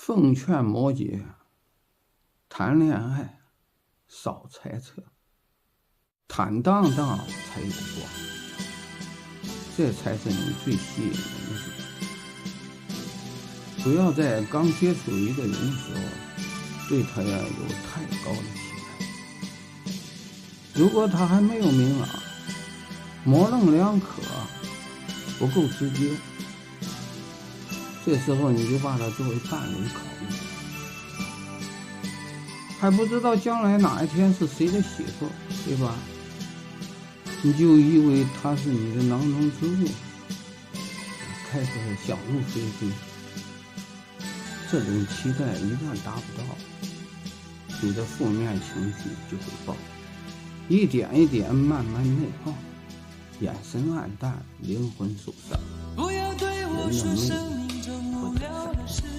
奉劝摩羯，谈恋爱少猜测，坦荡荡才有光，这才是你最吸引人的地方。不要在刚接触一个人的时候，对他有太高的期待。如果他还没有明朗，模棱两可，不够直接，这时候你就把他作为伴侣考虑，还不知道将来哪一天是谁的媳妇，对吧？你就以为他是你的囊中之物，开始想入非非。这种期待一旦达不到，你的负面情绪就会爆，一点一点慢慢内耗，眼神暗淡，灵魂受伤，人的魅力不在。